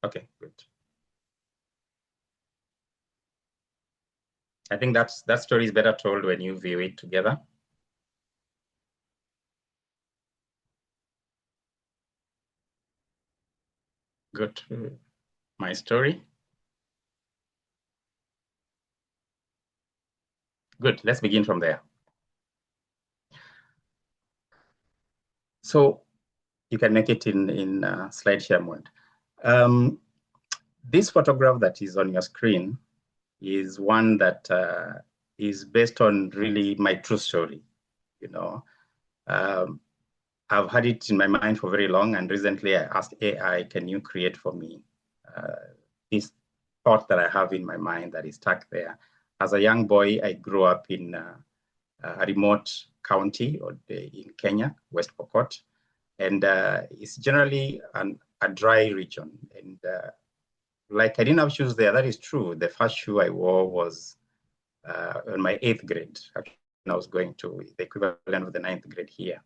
Okay, good. I think that story is better told when you view it together. Go to my story. Good, let's begin from there. So you can make it in slide share mode. This photograph that is on your screen is one that is based on really my true story. You know, I've had it in my mind for very long, and recently I asked AI, can you create for me this thought that I have in my mind that is stuck there. As a young boy, I grew up in a remote county in Kenya, West Pokot, and it's generally a dry region. And like I didn't have shoes there, that is true. The first shoe I wore was in my 8th grade. Actually, I was going to the equivalent of the 9th grade here.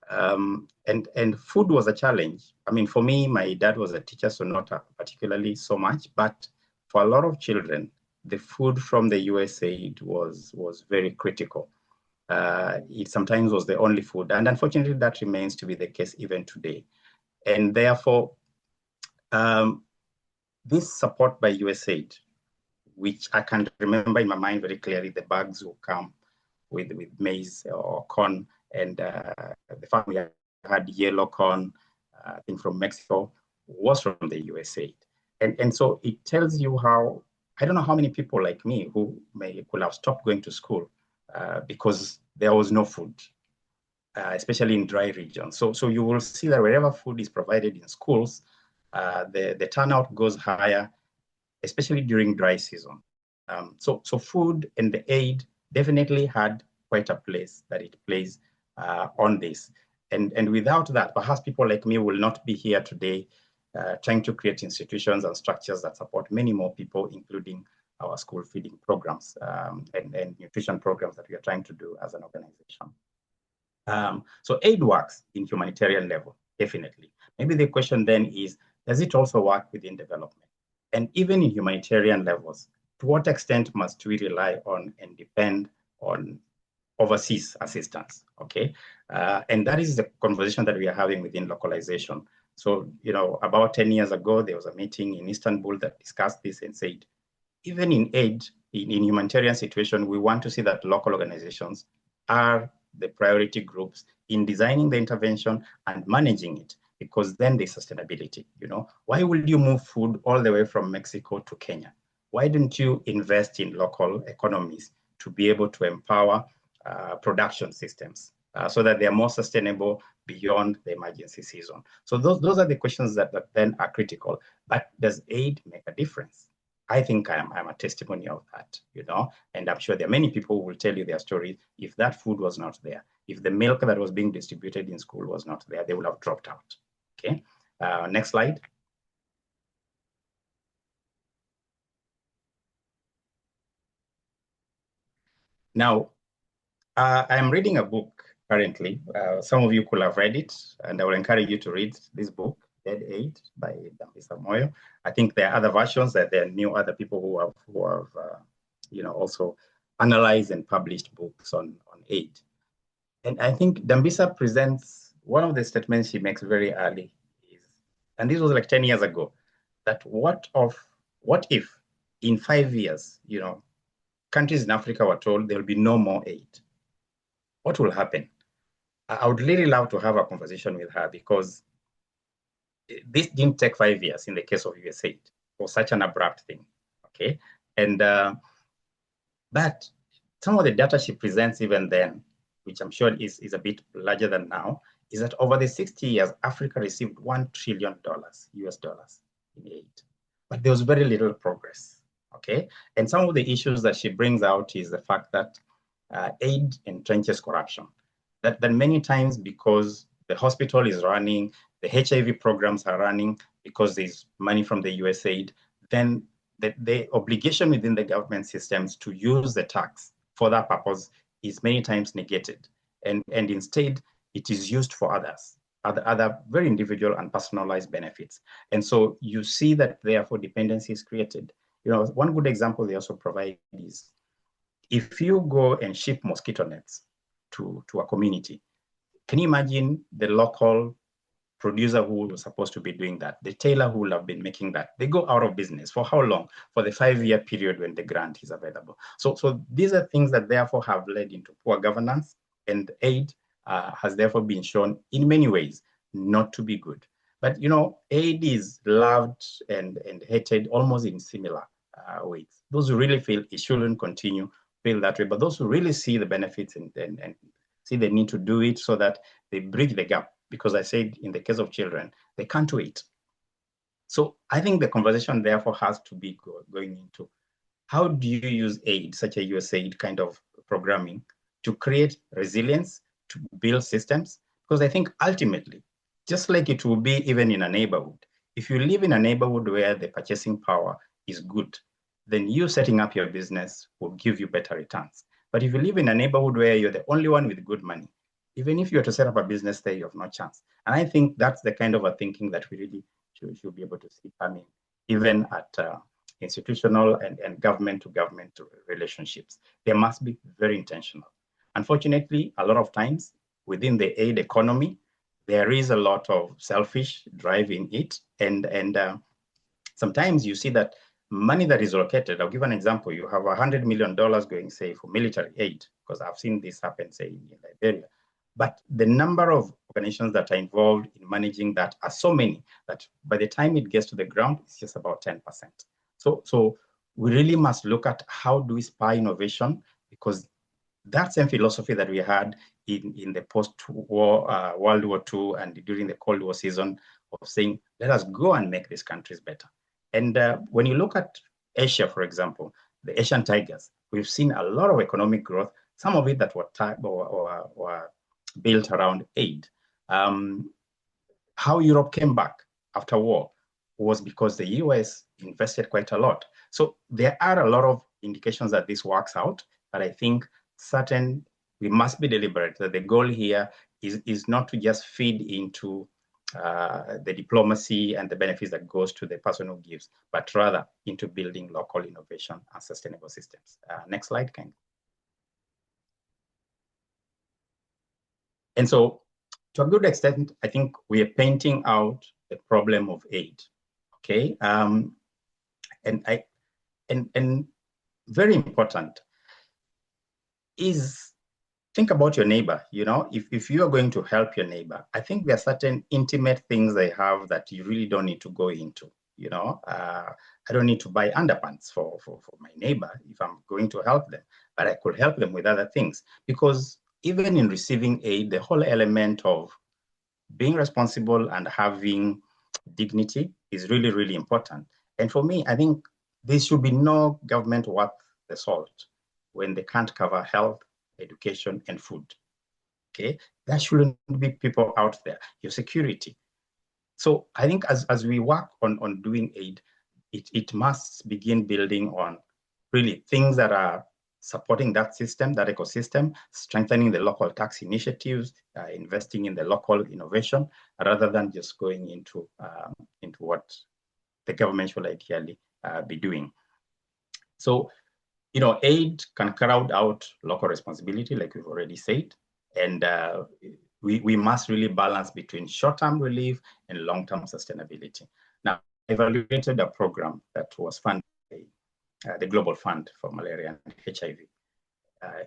And food was a challenge. I mean, for me, my dad was a teacher, so not particularly so much, but for a lot of children, the food from the USAID was very critical. It sometimes was the only food, and unfortunately, that remains to be the case even today. And therefore, this support by USAID, which I can remember in my mind very clearly, the bags will come with maize or corn, and the family had yellow corn, I think from Mexico, was from the USAID. And so it tells you how, I don't know how many people like me who could have stopped going to school because there was no food, especially in dry regions. So you will see that wherever food is provided in schools, the turnout goes higher, especially during dry season. So food and the aid definitely had quite a place that it plays on this. And without that, perhaps people like me will not be here today trying to create institutions and structures that support many more people, including our school feeding programs and nutrition programs that we are trying to do as an organization. So aid works in humanitarian level, definitely. Maybe the question then is, does it also work within development? And even in humanitarian levels, to what extent must we rely on and depend on overseas assistance, okay? And that is the conversation that we are having within localization. So, about 10 years ago, there was a meeting in Istanbul that discussed this and said, even in aid, in humanitarian situation, we want to see that local organizations are the priority groups in designing the intervention and managing it, because then there's sustainability. Why would you move food all the way from Mexico to Kenya? Why don't you invest in local economies to be able to empower production systems so that they are more sustainable beyond the emergency season? So those are the questions that then are critical. But does aid make a difference? I think I'm a testimony of that, and I'm sure there are many people who will tell you their stories. If that food was not there, if the milk that was being distributed in school was not there, they would have dropped out. Okay, next slide. Now, I'm reading a book currently. Some of you could have read it, and I will encourage you to read this book, Dead Aid by Dambisa Moyo. I think there are other versions, that there are other people who have also analyzed and published books on aid. And I think Dambisa presents one of the statements she makes very early, and this was like 10 years ago, that what if in 5 years, countries in Africa were told there will be no more aid? What will happen? I would really love to have a conversation with her, because this didn't take 5 years in the case of USAID for such an abrupt thing, okay? And but some of the data she presents even then, which I'm sure is a bit larger than now, is that over the 60 years, Africa received $1 trillion US dollars in aid, but there was very little progress, okay? And some of the issues that she brings out is the fact that aid entrenches corruption. That many times, because the hospital is running, the HIV programs are running, because there's money from the USAID, then the obligation within the government systems to use the tax for that purpose is many times negated. And instead, it is used for others. other very individual and personalized benefits. And so you see that therefore dependency is created. One good example they also provide is if you go and ship mosquito nets to a community, can you imagine the local producer who was supposed to be doing that, the tailor who will have been making that, they go out of business. For how long? For the 5-year period when the grant is available. So these are things that therefore have led into poor governance, and aid has therefore been shown in many ways not to be good. But aid is loved and hated almost in similar ways. Those who really feel it shouldn't continue feel that way, but those who really see the benefits and see the need to do it so that they bridge the gap. Because I said in the case of children, they can't wait. So I think the conversation therefore has to be going into how do you use aid, such a USAID kind of programming, to create resilience, to build systems? Because I think ultimately, just like it will be even in a neighborhood, if you live in a neighborhood where the purchasing power is good, then you setting up your business will give you better returns. But if you live in a neighborhood where you're the only one with good money, even if you were to set up a business there, you have no chance. And I think that's the kind of a thinking that we really should be able to see coming, even at institutional and government-to-government relationships. They must be very intentional. Unfortunately, a lot of times within the aid economy, there is a lot of selfish drive in it. And sometimes you see that money that is allocated, I'll give an example. You have $100 million going, say, for military aid, because I've seen this happen, say, in Liberia. But the number of organizations that are involved in managing that are so many that by the time it gets to the ground, it's just about 10%. So we really must look at how do we spur innovation, because that same philosophy that we had in the post-war World War II and during the Cold War season of saying, let us go and make these countries better. And when you look at Asia, for example, the Asian tigers, we've seen a lot of economic growth, some of it that were built around aid. How Europe came back after war was because the US invested quite a lot. So there are a lot of indications that this works out, but I think we must be deliberate that the goal here is not to just feed into the diplomacy and the benefits that goes to the person who gives, but rather into building local innovation and sustainable systems. Next slide, Ken. And so, to a good extent, I think we are painting out the problem of aid. Okay, and very important is think about your neighbor. If you are going to help your neighbor, I think there are certain intimate things they have that you really don't need to go into. I don't need to buy underpants for my neighbor if I'm going to help them, but I could help them with other things, because even in receiving aid, the whole element of being responsible and having dignity is really, really important. And for me, I think there should be no government worth the salt when they can't cover health, education, and food. Okay, there shouldn't be people out there. Your security. So I think as we work on doing aid, it must begin building on really things that are supporting that system, that ecosystem, strengthening the local tax initiatives, investing in the local innovation, rather than just going into what the government should ideally be doing. So, aid can crowd out local responsibility, like we've already said, and we must really balance between short-term relief and long-term sustainability. Now, I evaluated a program that was funded by the Global Fund for Malaria and HIV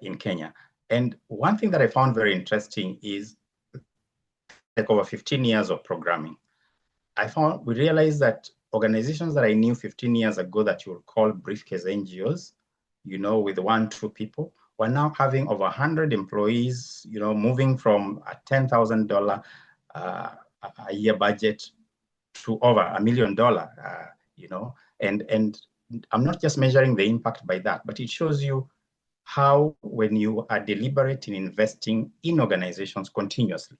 in Kenya. And one thing that I found very interesting is, like, over 15 years of programming, we realized that organizations that I knew 15 years ago that you would call briefcase NGOs, with 1-2 people, were now having over 100 employees, moving from a $10,000 a year budget to over $1 million, and I'm not just measuring the impact by that, but it shows you how, when you are deliberate in investing in organizations continuously,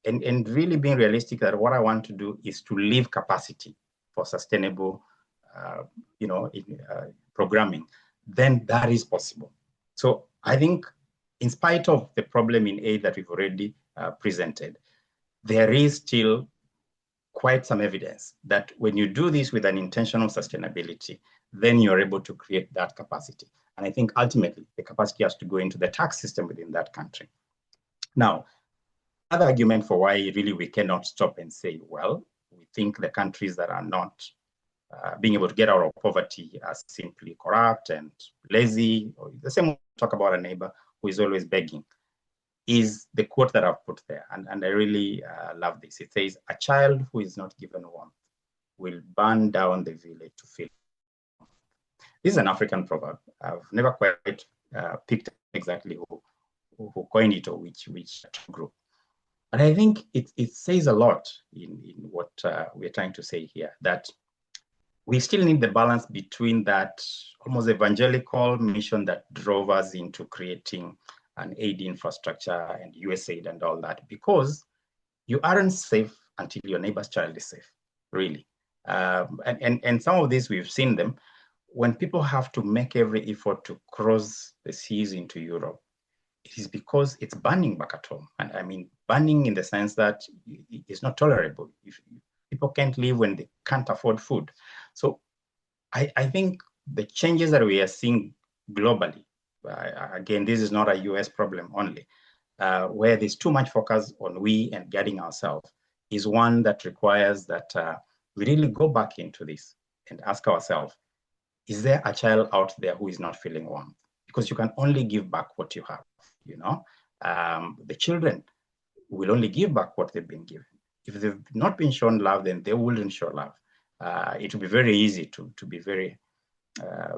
and really being realistic that what I want to do is to leave capacity for sustainable, programming, then that is possible. So I think, in spite of the problem in aid that we've already presented, there is still quite some evidence that when you do this with an intentional sustainability, then you're able to create that capacity. And I think ultimately the capacity has to go into the tax system within that country. Now, another argument for why really we cannot stop and say, well, we think the countries that are not being able to get out of poverty are simply corrupt and lazy, or the same way we talk about a neighbor who is always begging, is the quote that I've put there. And I really love this. It says, a child who is not given warmth will burn down the village to feel. This is an African proverb. I've never quite picked exactly who coined it or which group. But I think it says a lot in what we're trying to say here, that we still need the balance between that almost evangelical mission that drove us into creating an aid infrastructure and USAID and all that, because you aren't safe until your neighbor's child is safe, really. And some of these, we've seen them, when people have to make every effort to cross the seas into Europe, it is because it's burning back at home. And I mean, burning in the sense that it's not tolerable. If people can't live when they can't afford food. So I think the changes that we are seeing globally, again, this is not a US problem only, where there's too much focus on we and getting ourselves, is one that requires that we really go back into this and ask ourselves, is there a child out there who is not feeling warmth? Because you can only give back what you have, you know? The children will only give back what they've been given. If they've not been shown love, then they wouldn't show love. It will be very easy to be very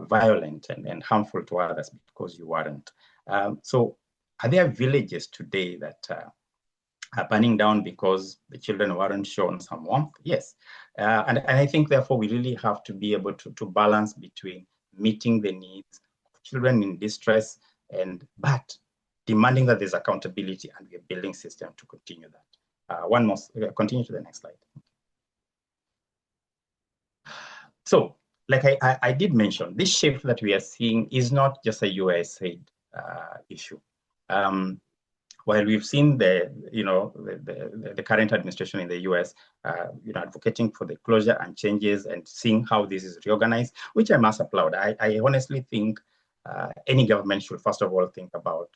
violent and harmful to others because you weren't. So are there villages today that are burning down because the children weren't shown some warmth? Yes. And I think, therefore, we really have to be able to balance between meeting the needs of children in distress but demanding that there's accountability, and we're building system to continue that. One more, continue to the next slide. So, like I did mention, this shift that we are seeing is not just a USAID issue. While we've seen the current administration in the US, advocating for the closure and changes and seeing how this is reorganized, which I must applaud. I honestly think any government should first of all think about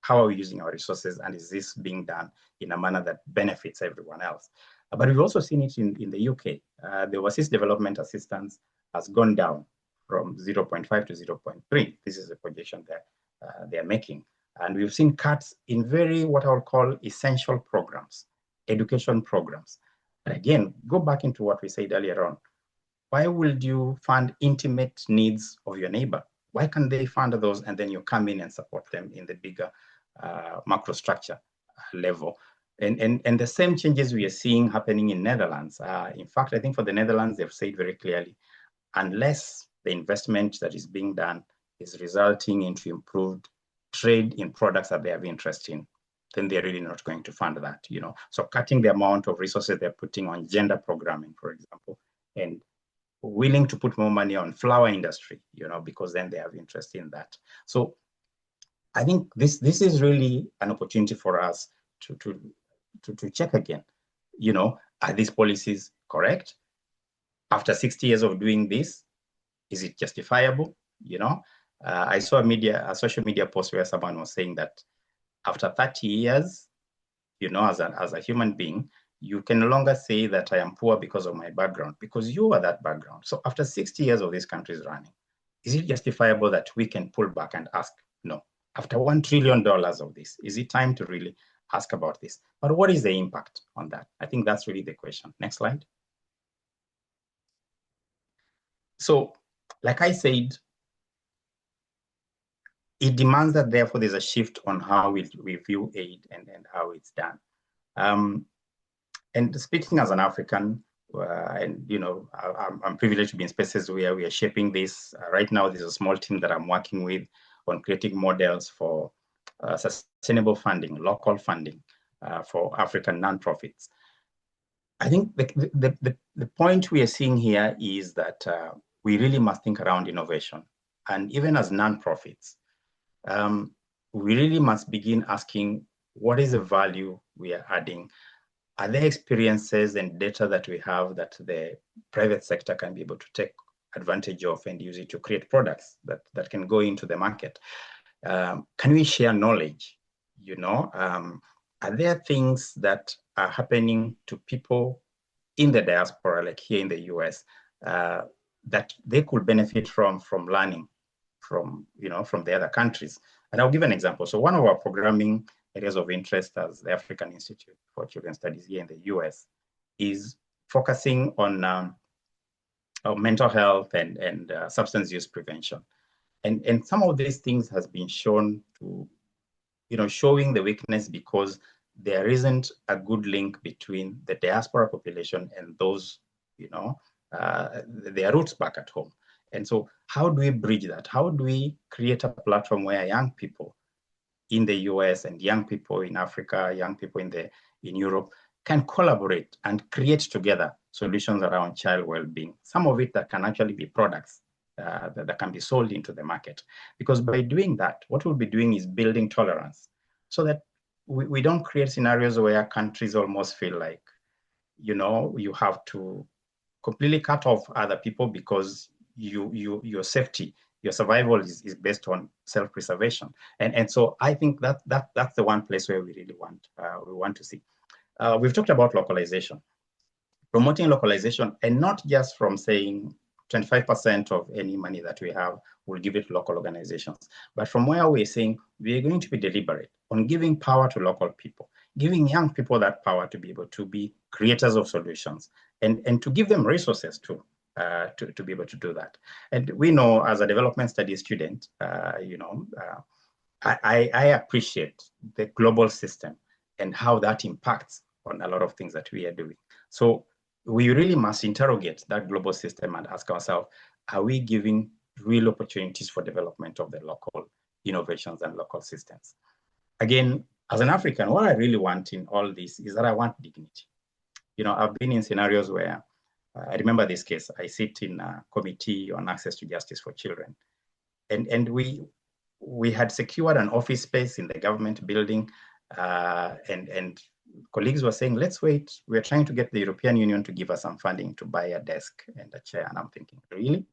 how are we using our resources, and is this being done in a manner that benefits everyone else? But we've also seen it in the UK. The overseas development assistance has gone down from 0.5 to 0.3. This is the projection that they're making. And we've seen cuts in very, what I would call, essential programs, education programs. And again, go back into what we said earlier on. Why would you fund intimate needs of your neighbor? Why can't they fund those and then you come in and support them in the bigger macro structure level? And the same changes we are seeing happening in Netherlands. In fact, I think for the Netherlands, they've said very clearly, unless the investment that is being done is resulting into improved trade in products that they have interest in, then they're really not going to fund that, you know. So cutting the amount of resources they're putting on gender programming, for example, and willing to put more money on flower industry, you know, because then they have interest in that. So I think this is really an opportunity for us to check again, you know, are these policies correct? After 60 years of doing this, is it justifiable? You know, I saw a social media post where someone was saying that after 30 years, you know, as a human being, you can no longer say that I am poor because of my background, because you are that background. So after 60 years of this country's running, is it justifiable that we can pull back and ask, no, after $1 trillion of this, is it time to really ask about this? But what is the impact on that? I think that's really the question. Next slide. So, like I said, it demands that, therefore, there's a shift on how we view aid and how it's done. And speaking as an African, and you know, I'm privileged to be in spaces where we are shaping this. Right now, there's a small team that I'm working with on creating models for sustainable funding, local funding for African nonprofits. I think the point we are seeing here is that we really must think around innovation. And even as nonprofits, we really must begin asking, what is the value we are adding? are there experiences and data that we have that the private sector can be able to take advantage of and use it to create products that can go into the market? Can we share knowledge? Are there things that are happening to people in the diaspora, like here in the US, that they could benefit from learning from the other countries? And I'll give an example. So one of our programming areas of interest as the African Institute for Children's Studies here in the US is focusing on mental health and substance use prevention. And some of these things has been shown to, showing the weakness because there isn't a good link between the diaspora population and those, their roots back at home. And so how do we bridge that? How do we create a platform where young people in the US and young people in Africa, young people in Europe can collaborate and create together solutions around child well-being? Some of it that can actually be products that can be sold into the market. Because by doing that, what we'll be doing is building tolerance so that we don't create scenarios where countries almost feel like, you have to completely cut off other people because your safety, your survival is based on self-preservation. And so I think that's the one place where we really want to see. We've talked about localization, promoting localization, and not just from saying 25% of any money that we have, we'll give it to local organizations. But from where we're saying we're going to be deliberate on giving power to local people, giving young people that power to be able to be creators of solutions and to give them resources too, to be able to do that. And we know as a development studies student, I appreciate the global system and how that impacts on a lot of things that we are doing. So we really must interrogate that global system and ask ourselves, are we giving real opportunities for development of the local innovations and local systems? Again, as an African, what I really want in all this is that I want dignity. I've been in scenarios where, I remember this case, I sit in a committee on access to justice for children. And we had secured an office space in the government building, and colleagues were saying, let's wait. We're trying to get the European Union to give us some funding to buy a desk and a chair. And I'm thinking, really?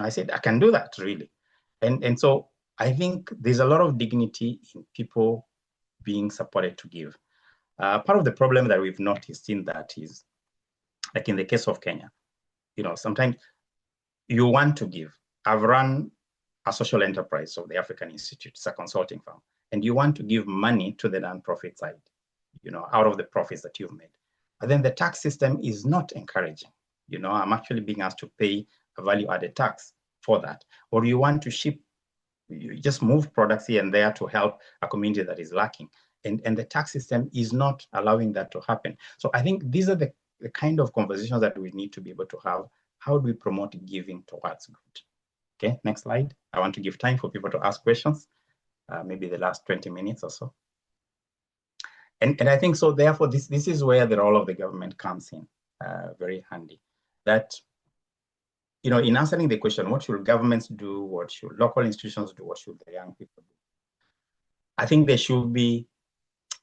I said, I can do that, really. And so I think there's a lot of dignity in people being supported to give. Part of the problem that we've noticed in that is, like in the case of Kenya, sometimes you want to give. I've run a social enterprise of the African Institute, it's a consulting firm, and you want to give money to the nonprofit side, out of the profits that you've made. But then the tax system is not encouraging. I'm actually being asked to pay a value-added tax for that. Or you want to ship, you just move products here and there to help a community that is lacking. And the tax system is not allowing that to happen. So I think these are the kind of conversations that we need to be able to have. How do we promote giving towards good? Okay, next slide. I want to give time for people to ask questions, maybe the last 20 minutes or so. And I think so, therefore, this is where the role of the government comes in, very handy. That, in answering the question, what should governments do? What should local institutions do? What should the young people do? I think there should be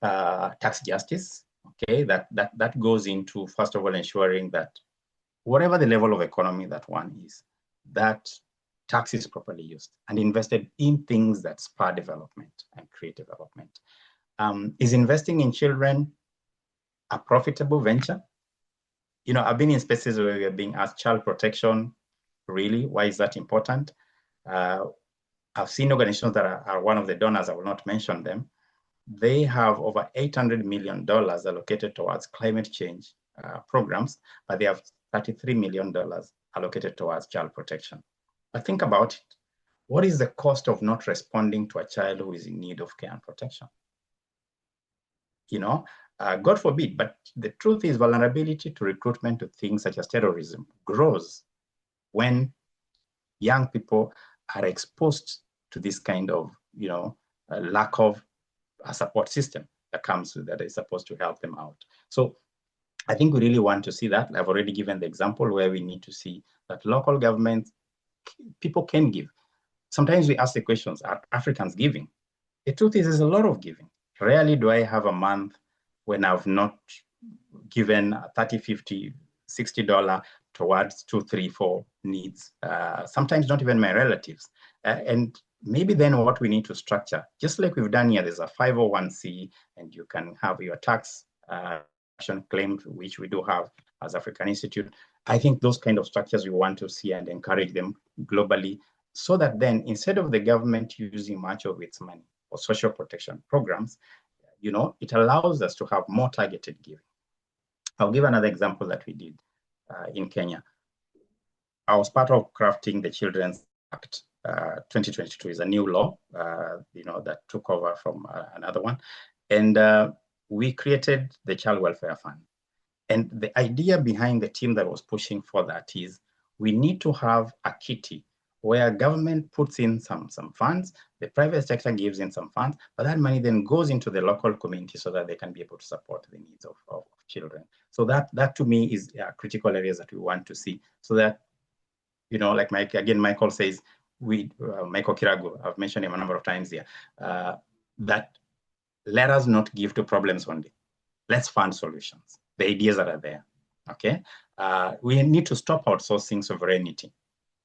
tax justice, okay? That goes into, first of all, ensuring that whatever the level of economy that one is, that tax is properly used and invested in things that spur development and create development. Is investing in children a profitable venture? I've been in spaces where we are being asked, child protection, really? Why is that important? I've seen organizations that are one of the donors, I will not mention them. They have over $800 million allocated towards climate change programs, but they have $33 million allocated towards child protection. But think about it. What is the cost of not responding to a child who is in need of care and protection? God forbid, but the truth is vulnerability to recruitment to things such as terrorism grows when young people are exposed to this kind of, lack of a support system that is supposed to help them out. So I think we really want to see that. I've already given the example where we need to see that local governments, people can give. Sometimes we ask the questions, are Africans giving? The truth is, there's a lot of giving. Rarely do I have a month when I've not given 30, 50, $60 towards 2, 3, 4 needs, sometimes not even my relatives. And maybe then what we need to structure, just like we've done here, there's a 501c, and you can have your tax claim, which we do have as African Institute. I think those kind of structures we want to see and encourage them globally, so that then instead of the government using much of its money for social protection programs, it allows us to have more targeted giving. I'll give another example that we did in Kenya. I was part of crafting the Children's Act. 2022 is a new law, that took over from another one. And we created the Child Welfare Fund. And the idea behind the team that was pushing for that is we need to have a kitty where government puts in some funds, the private sector gives in some funds, but that money then goes into the local community so that they can be able to support the needs of children. So that to me is critical areas that we want to see, so that, like Michael says, Michael Kiragu, I've mentioned him a number of times here, that let us not give to problems only. Let's fund solutions, the ideas that are there, okay? We need to stop outsourcing sovereignty,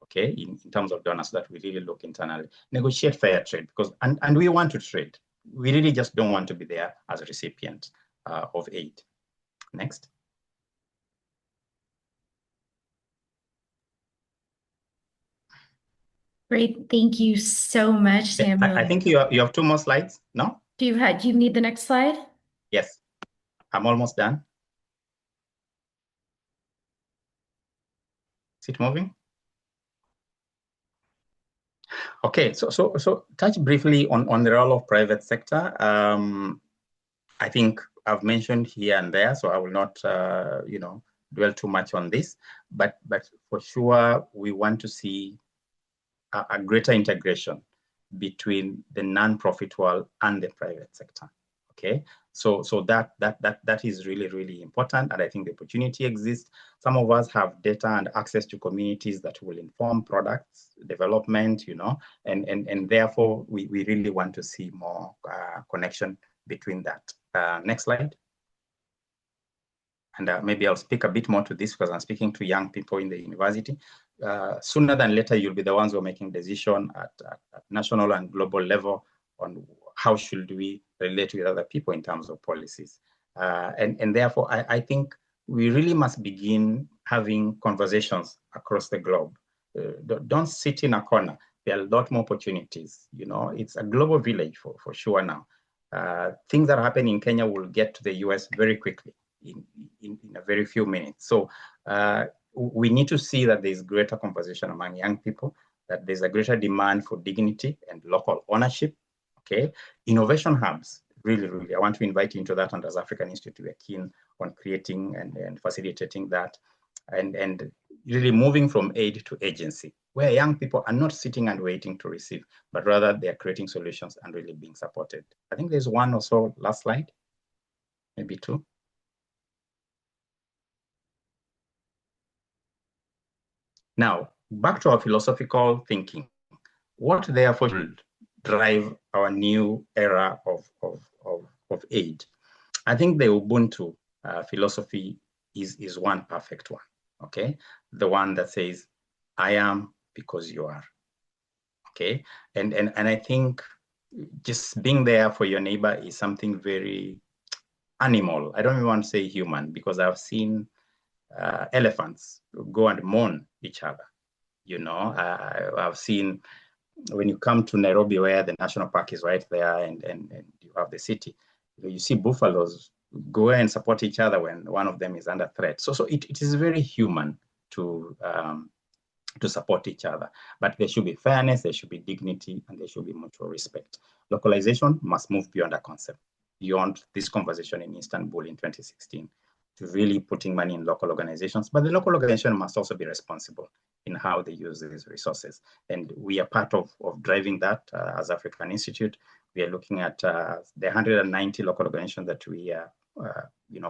okay, in terms of donors, so that we really look internally. Negotiate fair trade, because, and we want to trade. We really just don't want to be there as a recipient of aid. Next. Great, thank you so much, Samuel. I think you have 2 more slides, no? Do you need the next slide? Yes, I'm almost done. Is it moving? Okay, so touch briefly on the role of private sector. I think I've mentioned here and there, so I will not, dwell too much on this. But for sure, we want to see a greater integration between the non-profit world and the private sector. Okay, so that is really, really important, and I think the opportunity exists. Some of us have data and access to communities that will inform products development, and therefore we really want to see more connection between that. Next slide. And maybe I'll speak a bit more to this because I'm speaking to young people in the university. Sooner than later, you'll be the ones who are making decisions at national and global level on how should we relate with other people in terms of policies. And therefore, I think we really must begin having conversations across the globe. Don't sit in a corner. There are a lot more opportunities. It's a global village for sure now. Things that happen in Kenya will get to the US very quickly in a very few minutes. So we need to see that there's greater conversation among young people, that there's a greater demand for dignity and local ownership. Okay, innovation hubs, really, I want to invite you into that, and as African Institute, we're keen on creating and facilitating that, and really moving from aid to agency, where young people are not sitting and waiting to receive, but rather they're creating solutions and really being supported. I think there's one or so, last slide, maybe 2. Now, back to our philosophical thinking. What therefore should drive our new era of aid? I think the Ubuntu philosophy is one perfect one, okay? The one that says, I am because you are, okay? And I think just being there for your neighbor is something very animal. I don't even want to say human, because I've seen elephants go and mourn each other. I've seen, when you come to Nairobi, where the national park is right there, and you have the city, you see buffaloes go and support each other when one of them is under threat. So it is very human to support each other. But there should be fairness, there should be dignity, and there should be mutual respect. Localization must move beyond a concept, beyond this conversation in Istanbul in 2016, to really putting money in local organizations. But the local organization must also be responsible in how they use these resources. And we are part of driving that as African Institute. We are looking at the 190 local organizations that we are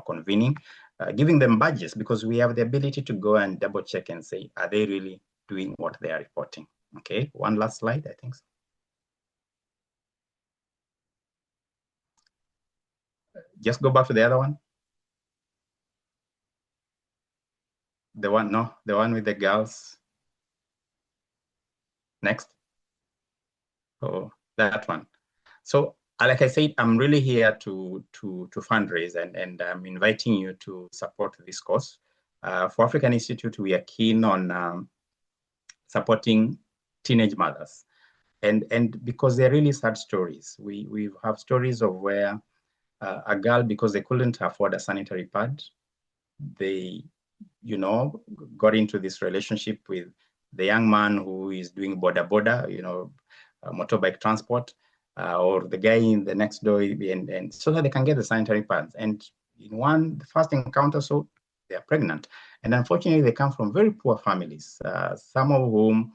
convening, giving them badges, because we have the ability to go and double check and say, are they really doing what they are reporting? Okay, one last slide, I think so. Just go back to the other one. The one, no, the one with the girls. Next. Oh, that one. So, like I said, I'm really here to fundraise, and I'm inviting you to support this cause. For African Institute, we are keen on supporting teenage mothers, and because they're really sad stories. We have stories of where a girl, because they couldn't afford a sanitary pad, they, got into this relationship with the young man who is doing border, motorbike transport, or the guy in the next door, and so that they can get the sanitary pads. And in the first encounter, so they're pregnant. And unfortunately, they come from very poor families, some of whom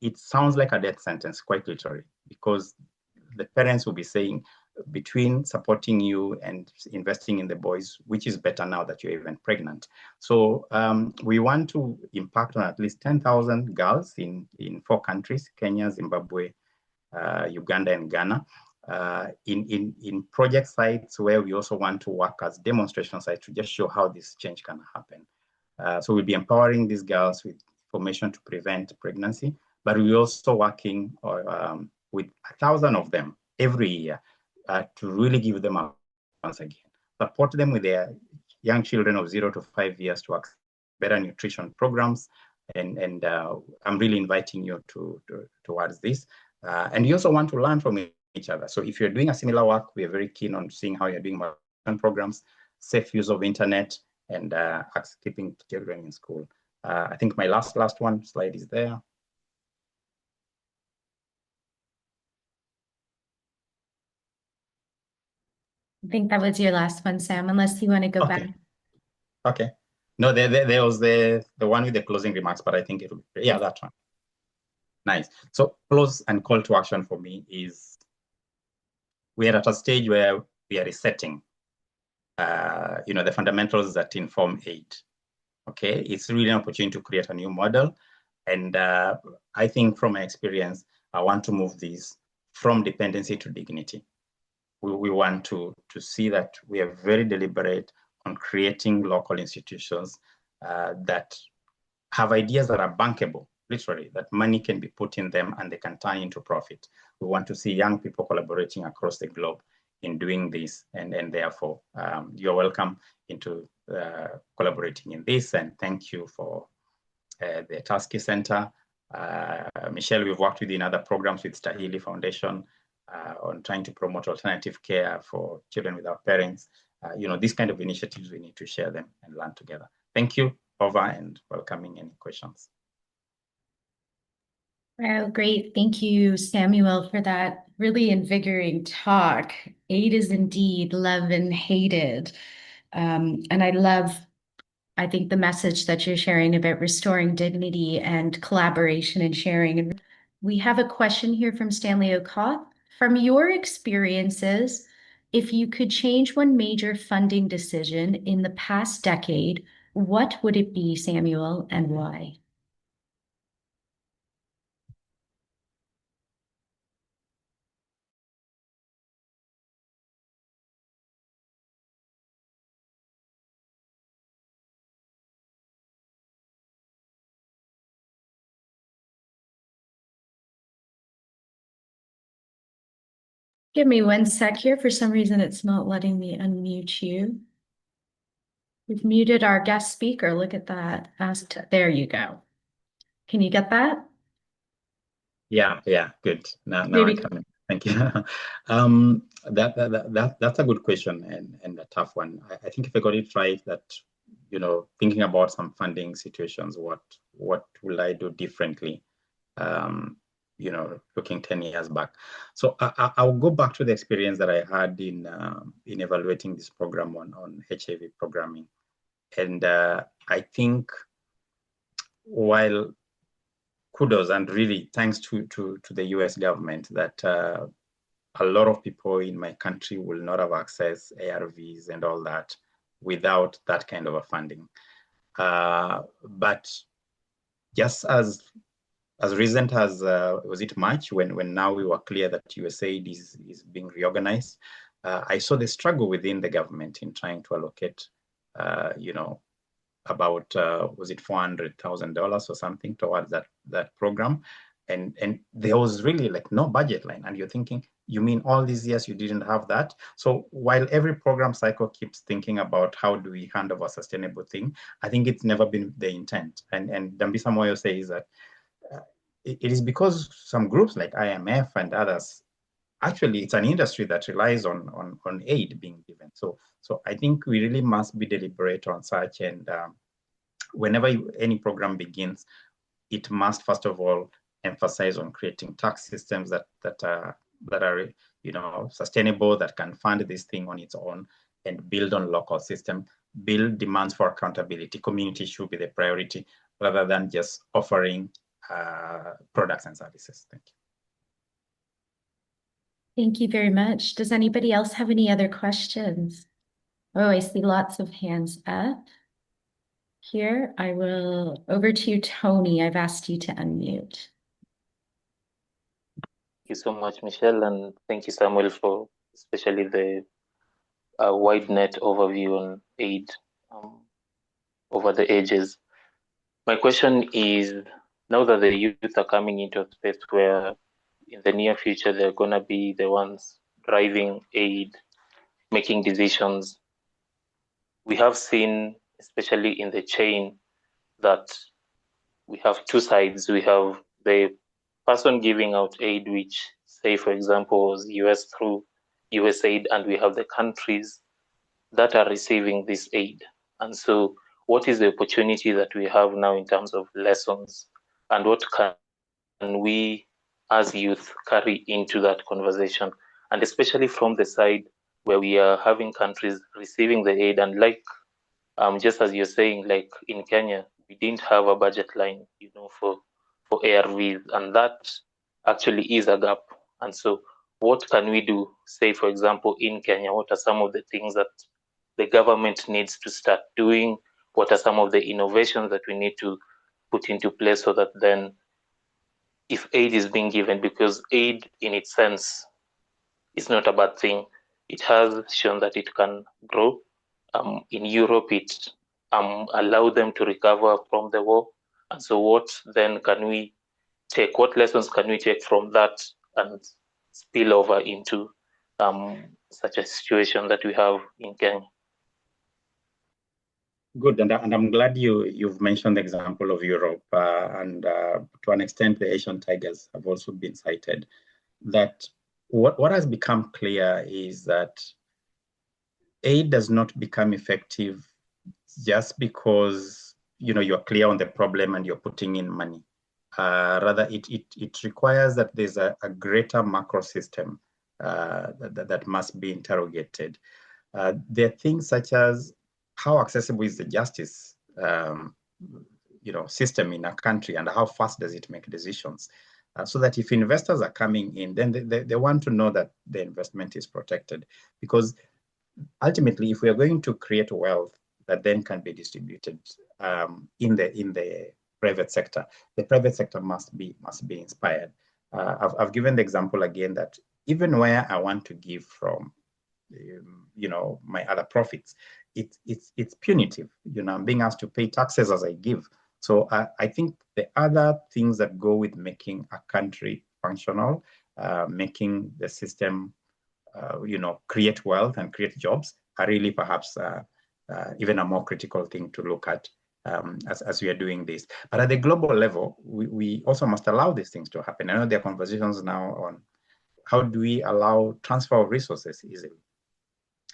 it sounds like a death sentence, quite literally, because the parents will be saying, between supporting you and investing in the boys, which is better now that you're even pregnant? So we want to impact on at least 10,000 girls in 4 countries, Kenya, Zimbabwe, Uganda, and Ghana, in project sites where we also want to work as demonstration sites to just show how this change can happen. So we'll be empowering these girls with information to prevent pregnancy, but we're also working with 1,000 of them every year to really give them a, once again, support them with their young children of 0 to 5 years to access better nutrition programs. And I'm really inviting you towards this. And you also want to learn from each other. So if you're doing a similar work, we are very keen on seeing how you're doing programs, safe use of internet, and keeping children in school. I think my last one slide is there. I think that was your last one, Sam, unless you want to go back. Okay. No, there was the one with the closing remarks, but I think it'll be, yeah, that one. Nice. So close and call to action for me is we're at a stage where we are resetting, the fundamentals that inform aid. Okay, it's really an opportunity to create a new model. And I think from my experience, I want to move this from dependency to dignity. We want to see that we are very deliberate on creating local institutions that have ideas that are bankable, literally, that money can be put in them and they can turn into profit. We want to see young people collaborating across the globe in doing this, and therefore you're welcome into collaborating in this. And thank you for the Talsky Center. Michelle, we've worked with in other programs with Stahili Foundation on trying to promote alternative care for children without parents. These kind of initiatives, we need to share them and learn together. Thank you. Over and welcoming any questions. Wow, great. Thank you, Samuel, for that really invigorating talk. Aid is indeed love and hated. And I think the message that you're sharing about restoring dignity and collaboration and sharing. We have a question here from Stanley O'Cott. From your experiences, if you could change one major funding decision in the past decade, what would it be, Samuel, and why? Give me one sec here. For some reason, it's not letting me unmute you. We've muted our guest speaker. Look at that. There you go. Can you get that? Yeah, good. Now Maybe. I can. Thank you. That's a good question and a tough one. I think if I got it right, that thinking about some funding situations, what will I do differently? Looking 10 years back. So I'll go back to the experience that I had in evaluating this program on HIV programming, and I think while kudos and really thanks to the US government that a lot of people in my country will not have access ARVs and all that without that kind of a funding. But just as recent as was it March when now we were clear that USAID is being reorganized, I saw the struggle within the government in trying to allocate about was it $400,000 or something towards that program, and there was really like no budget line, and you're thinking, you mean all these years you didn't have that? So while every program cycle keeps thinking about how do we hand over a sustainable thing, I think it's never been the intent. And Dambisa Moyo says that it is because some groups like IMF and others, actually it's an industry that relies on aid being given. So I think we really must be deliberate on such, and whenever any program begins, it must first of all emphasize on creating tax systems that are sustainable, that can fund this thing on its own, and build on local system, build demands for accountability. Community should be the priority rather than just offering products and services. Thank you. Thank you very much. Does anybody else have any other questions? Oh, I see lots of hands up here. I will over to you, Tony. I've asked you to unmute. Thank you so much, Michelle, and thank you, Samuel, for especially the wide net overview on aid over the ages. My question is, now that the youth are coming into a space where in the near future they're going to be the ones driving aid, making decisions, we have seen, especially in the chain, that we have two sides. We have the person giving out aid, which, say, for example, was US through USAID, and we have the countries that are receiving this aid. And so what is the opportunity that we have now in terms of lessons, and what can we as youth carry into that conversation? And especially from the side where we are having countries receiving the aid, and like just as you're saying, like in Kenya, we didn't have a budget line, for ARVs, and that actually is a gap. And so what can we do, say, for example, in Kenya? What are some of the things that the government needs to start doing? What are some of the innovations that we need to put into place so that then if aid is being given, because aid in its sense is not a bad thing, it has shown that it can grow. In Europe, it allowed them to recover from the war. And so what then can we take? What lessons can we take from that and spill over into such a situation that we have in Kenya? Good, and I'm glad you've mentioned the example of Europe, and to an extent, the Asian tigers have also been cited. That what has become clear is that aid does not become effective just because you're clear on the problem and you're putting in money. Rather, it requires that there's a greater macro system that must be interrogated. There are things such as how accessible is the justice system in a country, and how fast does it make decisions, so that if investors are coming in, then they want to know that the investment is protected. Because ultimately, if we are going to create wealth that then can be distributed in the private sector, the private sector must be inspired. I've given the example again that even where I want to give from my other profits, it's punitive. I'm being asked to pay taxes as I give. So I think the other things that go with making a country functional, making the system create wealth and create jobs, are really perhaps even a more critical thing to look at as we are doing this. But at the global level, we also must allow these things to happen. I know there are conversations now on how do we allow transfer of resources easily.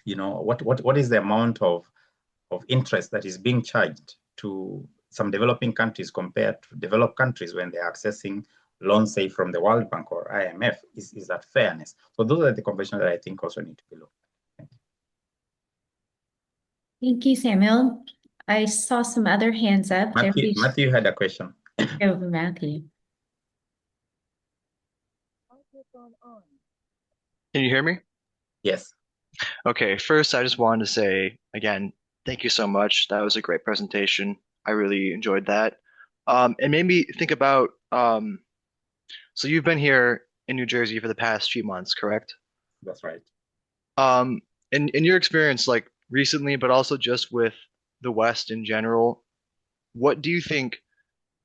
What is the amount of interest that is being charged to some developing countries compared to developed countries when they're accessing loans, say, from the World Bank or IMF? Is that fairness? So those are the conversations that I think also need to be looked at. Thank you, Samuel. I saw some other hands up. Matthew had a question. Over, Matthew. Can you hear me? Yes. Okay, first I just wanted to say, again, thank you so much. That was a great presentation. I really enjoyed that. It made me think about, so you've been here in New Jersey for the past few months, correct? That's right. In your experience, like recently, but also just with the West in general, what do you think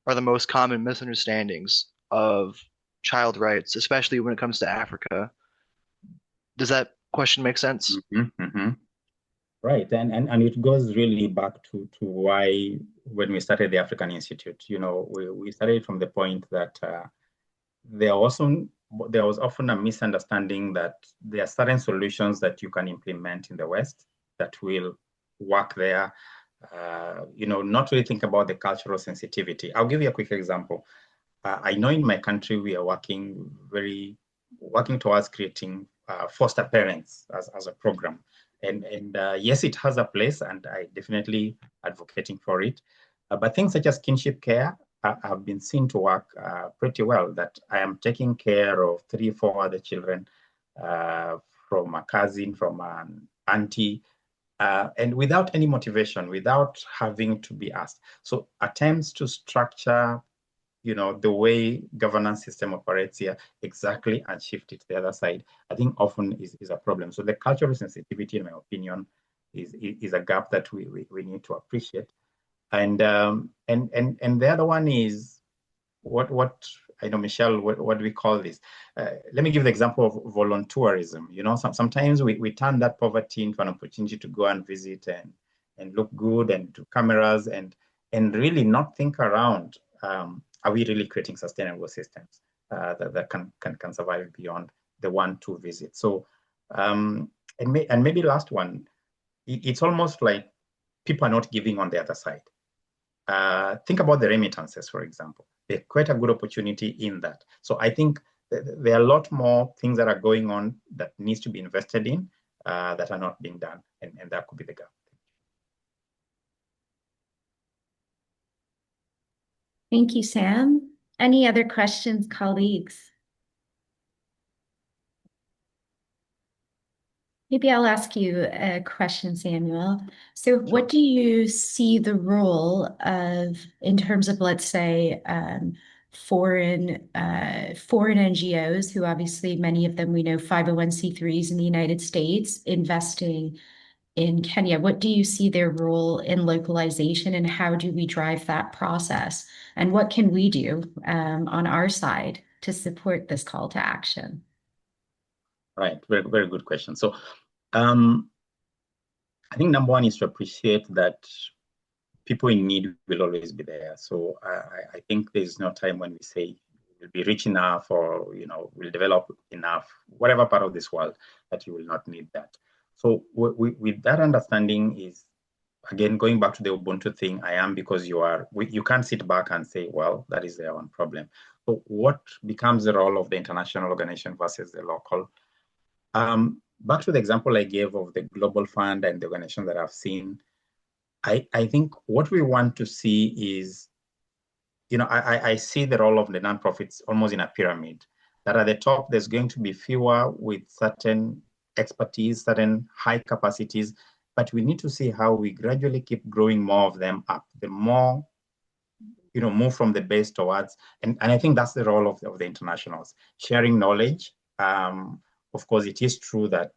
are the most common misunderstandings of child rights, especially when it comes to Africa? Does that question make sense? Right, and it goes really back to why when we started the African Institute, we started from the point that there was often a misunderstanding that there are certain solutions that you can implement in the West that will work there. Not really think about the cultural sensitivity. I'll give you a quick example. I know in my country we are working towards creating foster parents as a program. And yes, it has a place, and I definitely advocating for it. But things such as kinship care have been seen to work pretty well. That I am taking care of 3, 4 other children from a cousin, from an auntie, and without any motivation, without having to be asked. So attempts to structure the way governance system operates here exactly and shift it to the other side, I think often is a problem. So the cultural sensitivity, in my opinion, is a gap that we need to appreciate. And the other one is what I know, Michelle, what do we call this? Let me give the example of volunteerism. Sometimes we turn that poverty into an opportunity to go and visit and look good and do cameras and really not think around, are we really creating sustainable systems that can survive beyond the 1-2 visits? So, and maybe last one, it's almost like people are not giving on the other side. Think about the remittances, for example. They're quite a good opportunity in that. So I think there are a lot more things that are going on that needs to be invested in that are not being done, and that could be the gap. Thank you, Sam. Any other questions, colleagues? Maybe I'll ask you a question, Samuel. So what do you see the role of, in terms of, let's say, foreign NGOs, who obviously many of them we know 501c3s in the United States, investing in Kenya? What do you see their role in localization, and how do we drive that process? And what can we do on our side to support this call to action? Right, very, very good question. So I think number one is to appreciate that people in need will always be there. So I think there's no time when we say we'll be rich enough or we'll develop enough, whatever part of this world, that you will not need that. So with that understanding is, again, going back to the Ubuntu thing, I am because you are. You can't sit back and say, well, that is their own problem. So what becomes the role of the international organization versus the local? Back to the example I gave of the Global Fund and the organization that I've seen, I think what we want to see is, I see the role of the nonprofits almost in a pyramid, that at the top, there's going to be fewer with certain expertise, certain high capacities, but we need to see how we gradually keep growing more of them up. The more, move from the base towards, and I think that's the role of the internationals, sharing knowledge. Of course, it is true that,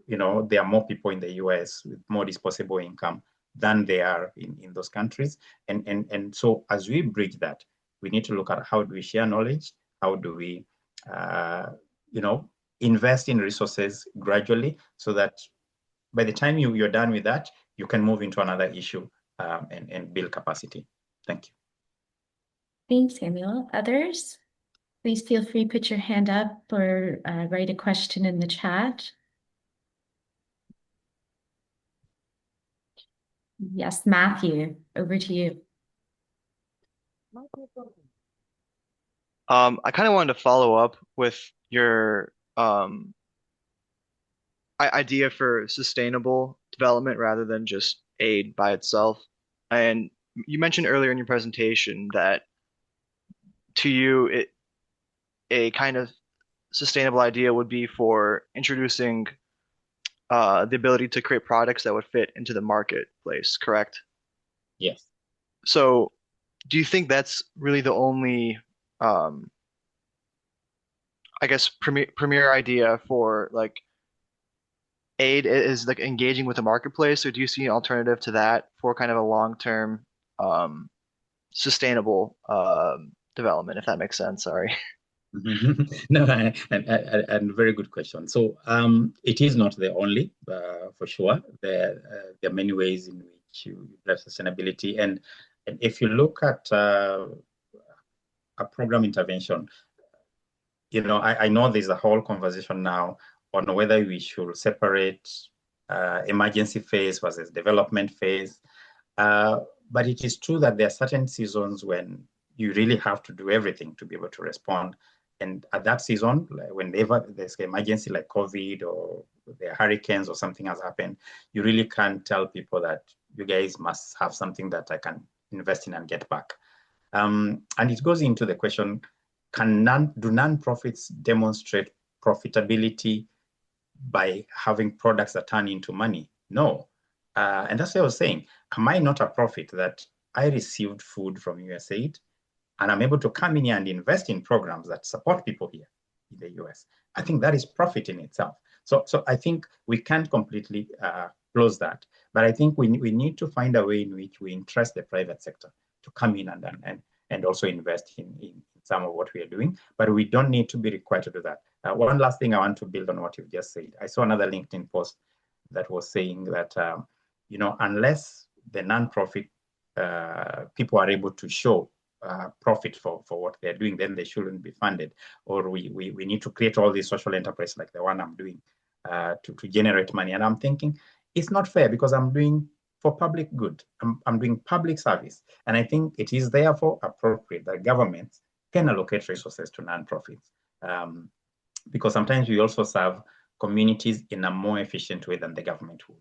there are more people in the US with more disposable income than they are in those countries. And so as we bridge that, we need to look at how do we share knowledge, how do we, invest in resources gradually so that by the time you're done with that, you can move into another issue and build capacity. Thank you. Thanks, Samuel. Others? Please feel free to put your hand up or write a question in the chat. Yes, Matthew, over to you. I kind of wanted to follow up with your idea for sustainable development rather than just aid by itself. And you mentioned earlier in your presentation that to you, a kind of sustainable idea would be for introducing the ability to create products that would fit into the marketplace, correct? Yes. So do you think that's really the only, I guess, premier idea for like aid is like engaging with the marketplace, or do you see an alternative to that for kind of a long-term sustainable development, if that makes sense? Sorry. No, and very good question. So it is not the only, for sure. There are many ways in which you drive sustainability, and if you look at a program intervention, I know there's a whole conversation now on whether we should separate emergency phase versus development phase. But it is true that there are certain seasons when you really have to do everything to be able to respond. And at that season, whenever there's an emergency like COVID or there are hurricanes or something has happened, you really can't tell people that you guys must have something that I can invest in and get back. And it goes into the question, do nonprofits demonstrate profitability by having products that turn into money? No. And that's what I was saying. Am I not a profit that I received food from USAID and I'm able to come in here and invest in programs that support people here in the US? I think that is profit in itself. So I think we can't completely close that. But I think we need to find a way in which we interest the private sector to come in and also invest in some of what we are doing. But we don't need to be required to do that. One last thing I want to build on what you've just said. I saw another LinkedIn post that was saying that, unless the nonprofit people are able to show profit for what they're doing, then they shouldn't be funded. Or we need to create all these social enterprise like the one I'm doing to generate money. And I'm thinking, it's not fair because I'm doing for public good. I'm doing public service. And I think it is therefore appropriate that governments can allocate resources to nonprofits. Because sometimes we also serve communities in a more efficient way than the government would.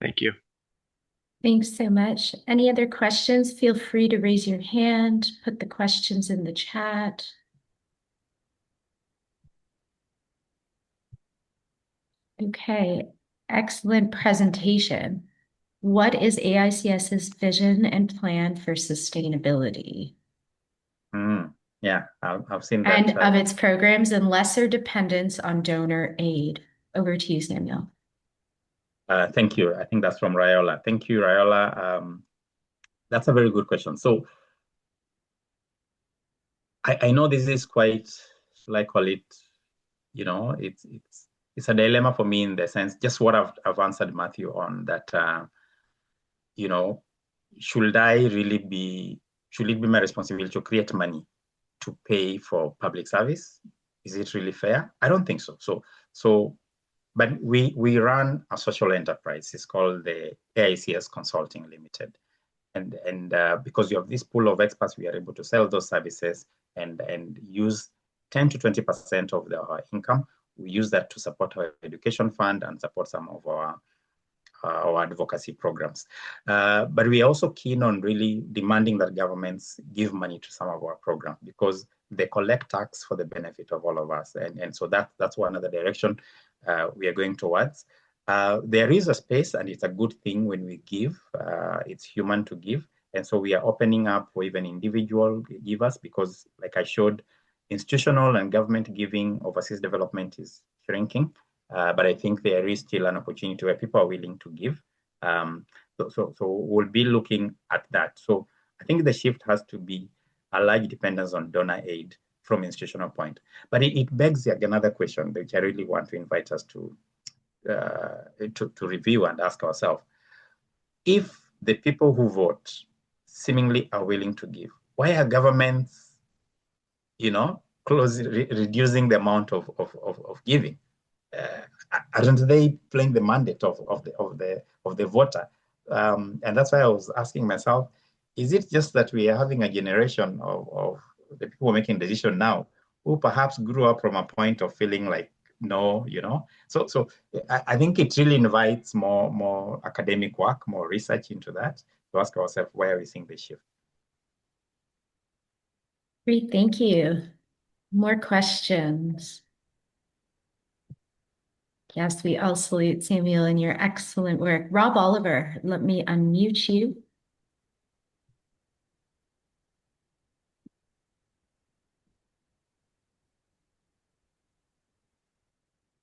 Thank you. Thanks so much. Any other questions? Feel free to raise your hand, put the questions in the chat. Okay, excellent presentation. What is AICS's vision and plan for sustainability? Yeah, I've seen that. And of its programs and lesser dependence on donor aid. Over to you, Samuel. Thank you. I think that's from Rayola. Thank you, Rayola. That's a very good question. So I know this is quite, shall I call it, it's a dilemma for me in the sense, just what I've answered Matthew on that, should it be my responsibility to create money to pay for public service? Is it really fair? I don't think so. But we run a social enterprise. It's called the AICS Consulting Limited. And because you have this pool of experts, we are able to sell those services and use 10 to 20% of our income. We use that to support our education fund and support some of our advocacy programs. But we are also keen on really demanding that governments give money to some of our programs because they collect tax for the benefit of all of us. And so that's one other direction we are going towards. There is a space, and it's a good thing when we give. It's human to give. And so we are opening up for even individual givers because, like I showed, institutional and government giving overseas development is shrinking. But I think there is still an opportunity where people are willing to give. So we'll be looking at that. So I think the shift has to be a large dependence on donor aid from institutional point. But it begs another question, which I really want to invite us to review and ask ourselves. If the people who vote seemingly are willing to give, why are governments, reducing the amount of giving? Aren't they playing the mandate of the voter? And that's why I was asking myself, is it just that we are having a generation of the people making decisions now who perhaps grew up from a point of feeling like, no, So I think it really invites more academic work, more research into that to ask ourselves, why are we seeing this shift? Great, thank you. More questions? Yes, we all salute Samuel and your excellent work. Rob Oliver, let me unmute you.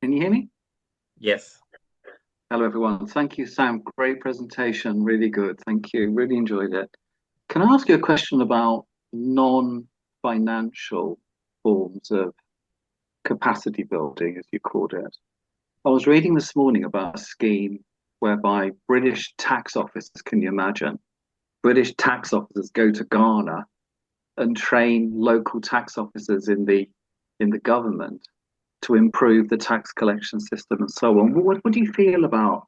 Can you hear me? Yes. Hello, everyone. Thank you, Sam. Great presentation. Really good. Thank you. Really enjoyed it. Can I ask you a question about non-financial forms of capacity building, as you called it? I was reading this morning about a scheme whereby British tax officers, can you imagine? British tax officers go to Ghana and train local tax officers in the government to improve the tax collection system and so on. What do you feel about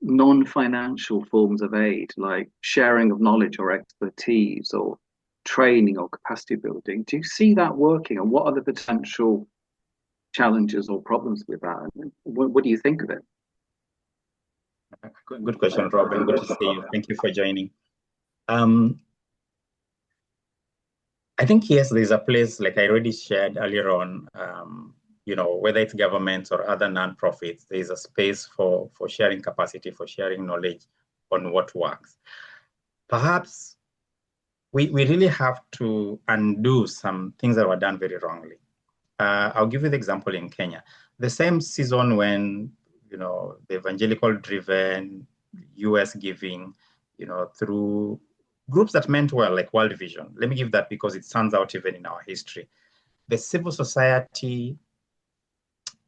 non-financial forms of aid, like sharing of knowledge or expertise or training or capacity building? Do you see that working, and what are the potential challenges or problems with that? What do you think of it? Good question, Robin. Good to see you. Thank you for joining. I think, yes, there's a place, like I already shared earlier on, whether it's governments or other nonprofits, there's a space for sharing capacity, for sharing knowledge on what works. Perhaps we really have to undo some things that were done very wrongly. I'll give you the example in Kenya. The same season when, the evangelical-driven US giving, through groups that meant well, like World Vision. Let me give that because it stands out even in our history. The civil society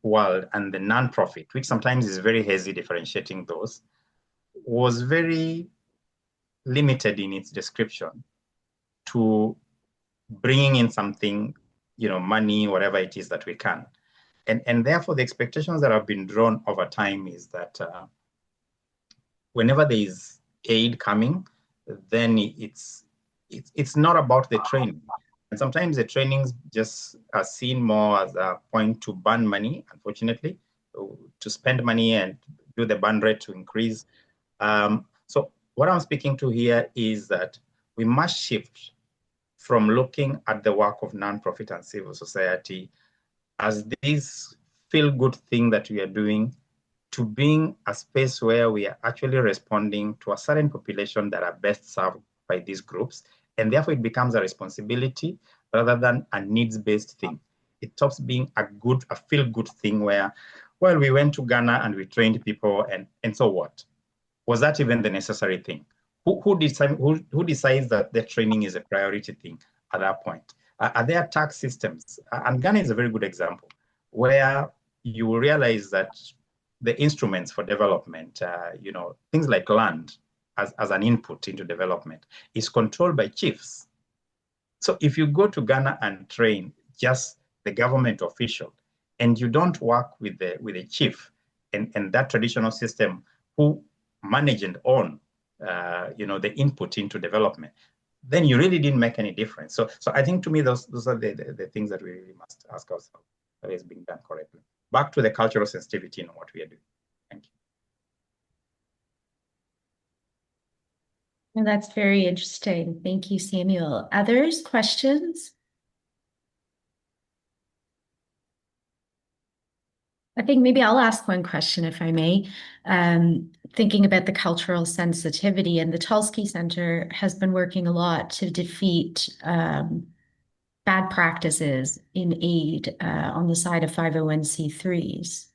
world and the nonprofit, which sometimes is very hazy differentiating those, was very limited in its description to bringing in something, money, whatever it is that we can. And therefore, the expectations that have been drawn over time is that whenever there is aid coming, then it's not about the training. And sometimes the trainings just are seen more as a point to burn money, unfortunately, to spend money and do the burn rate to increase. So what I'm speaking to here is that we must shift from looking at the work of nonprofit and civil society as this feel-good thing that we are doing, to being a space where we are actually responding to a certain population that are best served by these groups. And therefore, it becomes a responsibility rather than a needs-based thing. It stops being a feel-good thing where, well, we went to Ghana and we trained people, and so what? Was that even the necessary thing? Who decides that their training is a priority thing at that point? Are there tax systems? And Ghana is a very good example, where you will realize that the instruments for development, things like land as an input into development, is controlled by chiefs. So if you go to Ghana and train just the government official, and you don't work with the chief and that traditional system who manage and own, the input into development, then you really didn't make any difference. So I think, to me, those are the things that we really must ask ourselves, that is being done correctly. Back to the cultural sensitivity in what we are doing. Thank you. And that's very interesting. Thank you, Samuel. Others, questions? I think maybe I'll ask one question, if I may. Thinking about the cultural sensitivity, and the Talsky Center has been working a lot to defeat bad practices in aid on the side of 501c3s.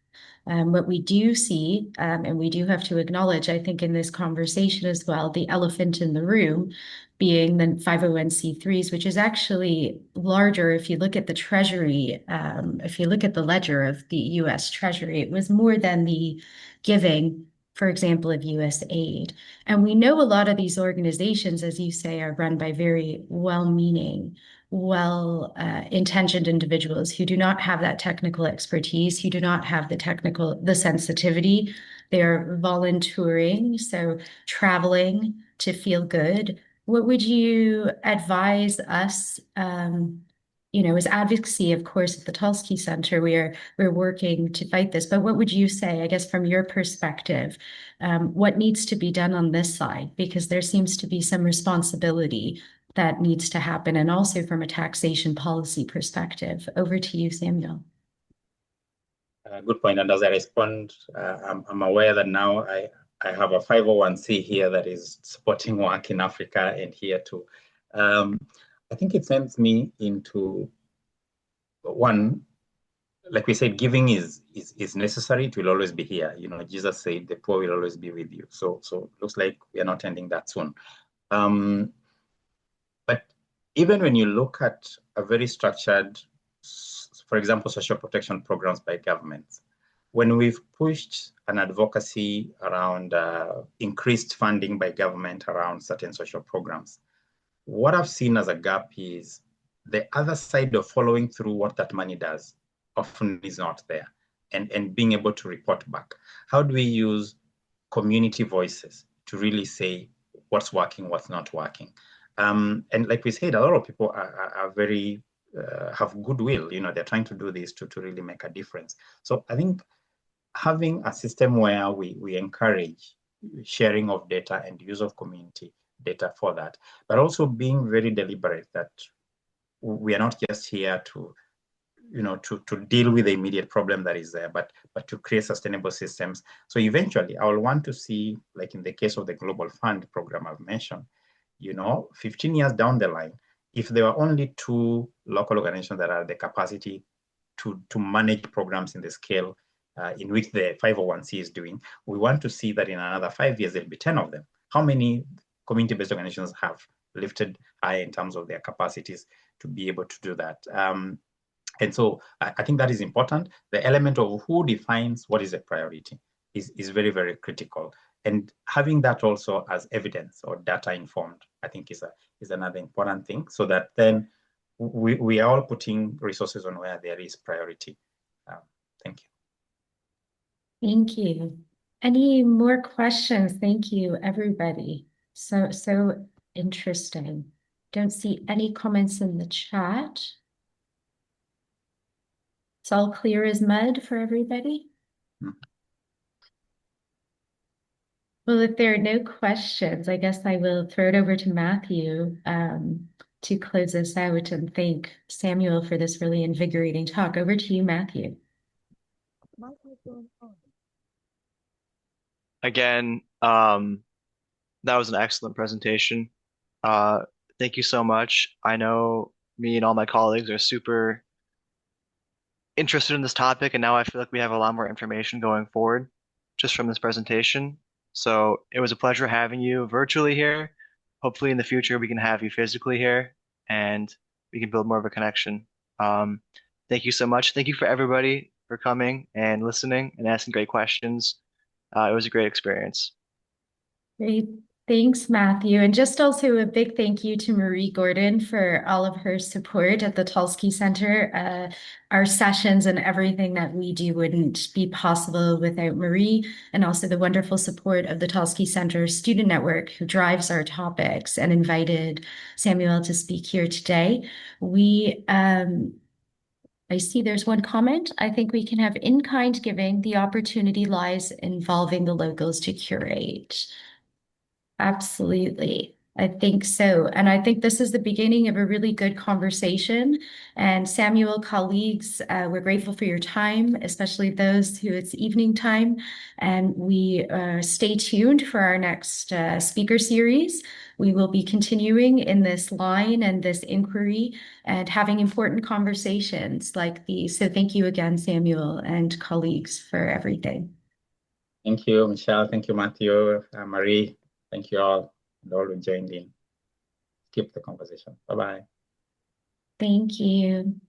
What we do see, and we do have to acknowledge, I think, in this conversation as well, the elephant in the room being the 501c3s, which is actually larger. If you look at the Treasury, if you look at the ledger of the US Treasury, it was more than the giving, for example, of USAID. And we know a lot of these organizations, as you say, are run by very well-meaning, well-intentioned individuals who do not have that technical expertise, who do not have the sensitivity. They're volunteering, so traveling to feel good. What would you advise us? As advocacy, of course, at the Talsky Center, we're working to fight this. But what would you say, I guess, from your perspective, what needs to be done on this side? Because there seems to be some responsibility that needs to happen, and also from a taxation policy perspective. Over to you, Samuel. Good point. And as I respond, I'm aware that now I have a 501c here that is supporting work in Africa and here too. I think it sends me into one, like we said, giving is necessary. It will always be here. Jesus said, "The poor will always be with you." So looks like we are not ending that soon. But even when you look at a very structured, for example, social protection programs by governments, when we've pushed an advocacy around increased funding by government around certain social programs, what I've seen as a gap is the other side of following through what that money does often is not there, and being able to report back. How do we use community voices to really say what's working, what's not working? And like we said, a lot of people are very have goodwill. They're trying to do this to really make a difference. So I think having a system where we encourage sharing of data and use of community data for that, but also being very deliberate that we are not just here to deal with the immediate problem that is there, but to create sustainable systems. So eventually I will want to see, like in the case of the Global Fund program I've mentioned, 15 years down the line, if there are only 2 local organizations that are the capacity to manage programs in the scale in which the 501c is doing, we want to see that in another 5 years, there'll be 10 of them. How many community-based organizations have lifted high in terms of their capacities to be able to do that? And so I think that is important. The element of who defines what is a priority is very, very critical. And having that also as evidence or data informed, I think is another important thing, so that then we are all putting resources on where there is priority. Thank you. Thank you. Any more questions? Thank you, everybody. So interesting. Don't see any comments in the chat. It's all clear as mud for everybody? Well, if there are no questions, I guess I will throw it over to Matthew to close us out and thank Samuel for this really invigorating talk. Over to you, Matthew. Again, that was an excellent presentation. Thank you so much. I know me and all my colleagues are super interested in this topic, and now I feel like we have a lot more information going forward just from this presentation. So it was a pleasure having you virtually here. Hopefully in the future we can have you physically here and we can build more of a connection. Thank you so much. Thank you for everybody for coming and listening and asking great questions. It was a great experience. Great. Thanks, Matthew. And just also a big thank you to Marie Gordon for all of her support at the Talsky Center. Our sessions and everything that we do wouldn't be possible without Marie, and also the wonderful support of the Talsky Center Student Network, who drives our topics and invited Samuel to speak here today. I see there's one comment. I think we can have in-kind giving. The opportunity lies involving the locals to curate. Absolutely. I think so. And I think this is the beginning of a really good conversation. And Samuel, colleagues, we're grateful for your time, especially those who it's evening time. And we stay tuned for our next speaker series. We will be continuing in this line and this inquiry and having important conversations like these. So thank you again, Samuel and colleagues, for everything. Thank you, Michelle. Thank you, Matthew, Marie. Thank you all and all who joined in. Keep the conversation. Bye-bye. Thank you.